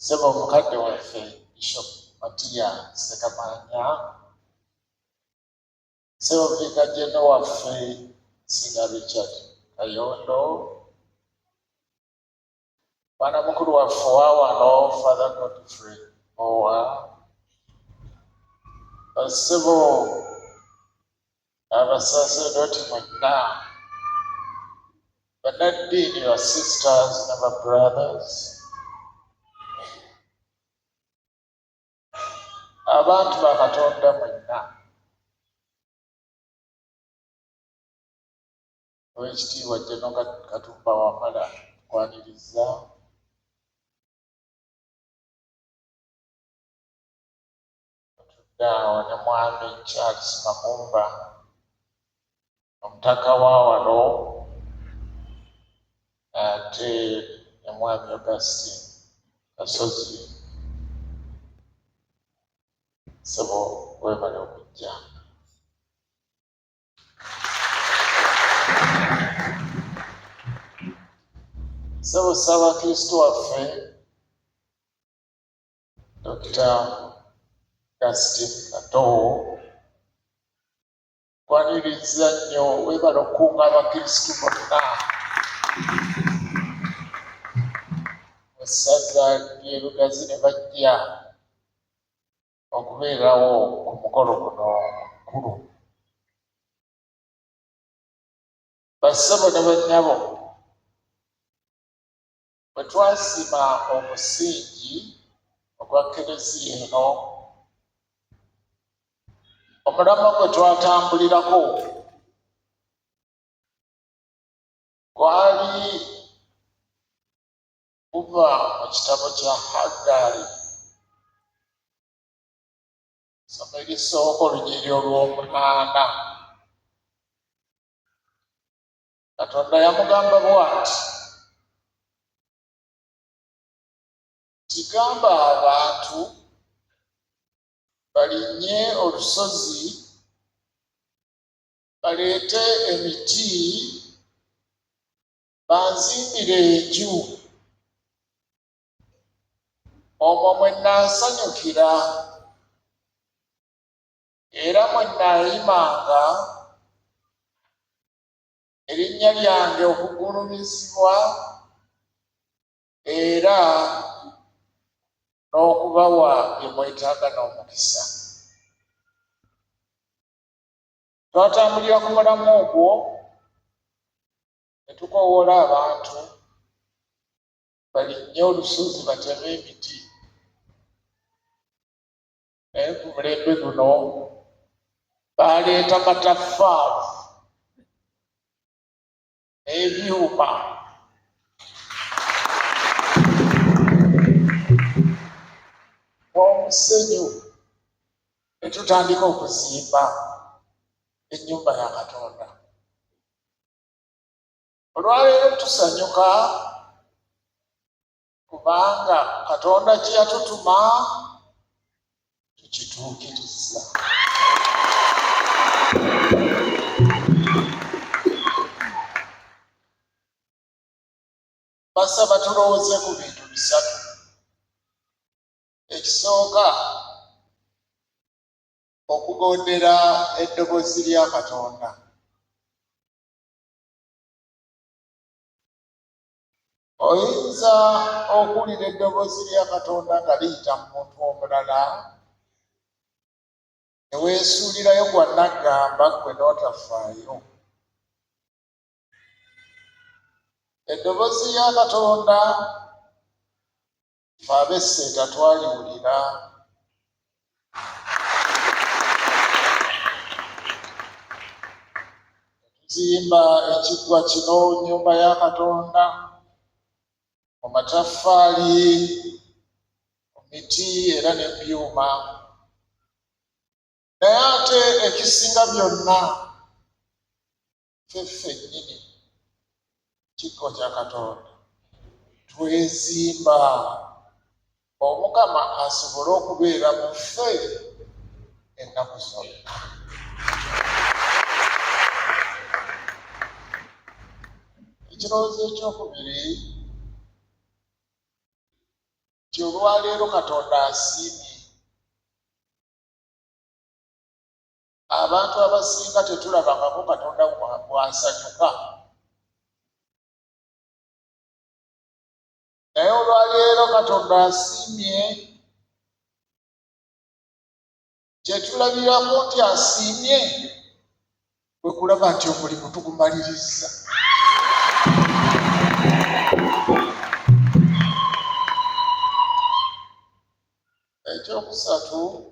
Sebo mukadde waffe Bishop Matiya Ssekabanja, Sebo Vicar General waffe Singa Richard Kayondo, Bwana mukulu waffe wawano Father Godfrey Owa, Sebo abasaserdoti mwenna, bannaddiini, your sisters and our brothers, abantu ba Katonda mwenna, Oweekitiibwa General Katumba Wamala tukwaniriza, atudde ne Mwami Charles Makumba omutaka wa wano, ate ne Mwami Augustine Kasozi. Sebo webale okujja. Sebo Ssaabakristo waffe Dr. Augustine Kato, kwaniriza nnyo, webale okukunga abakristo bonna essaza ly'e Lugazi ne bajja okubeerawo ku mukolo guno omukulu. Bassebo ne bannyabo, bwe twasima omusingi ogwa Kereziya eno, omulamwa gwe twatambulirako gwali guva mu kitabo kya Haggayi, soma erisooka olunyiriri olw'omunaana. Katonda yamugamba bw'ati, tigamba abantu balinnye olusozi, baleete emiti, banzimbire enju, omwo mwe nnaasanyukira era mwe nnaayimanga erinnya lyange okugulumizibwa era n'okubawa bye mwetaaga n'omukisa. Twatambulira ku mulamu ogwo ne tukoowoola abantu balinnye olusozi bateme emiti, naye ku mulembe guno baleeta mataffaali n'ebyuma n'omusenyu ne tutandika okuzimba ennyumba ya Katonda. Olwaleero tusanyuka kubanga Katonda kye yatutuma tukituukiriza. Basaba tulowooze ku bintu bisatu. Ekisooka, okugondera eddoboozi lya Katonda. Oyinza okuwulira eddoboozi lya Katonda nga liyita mu muntu omulala, ne weesuulirayo gwa naggamba ggwe n'otafaayo. Eddoboozi lya Katonda ffe ab'esseeta twaliwulira. Tuzimba ekiggwa kino, nnyumba ya Katonda, mu mataffaali, mu miti era n'ebyuma. Naye ate ekisinga byonna, ffe ffennyini kigo kya Katonda twezimba Omukama asobole okubeera mu ffe ennaku zonna. Ekirowoozo ekyokubiri, nti olwaleero Katonda asiimye. Abantu abasinga tetulabangako Katonda bw'asanyuka, naye olwaleero Katonda asiimye. Kye tulabirako nti asiimye bwe kulaba nti omulimu tugumaliriza. Ekyokusatu,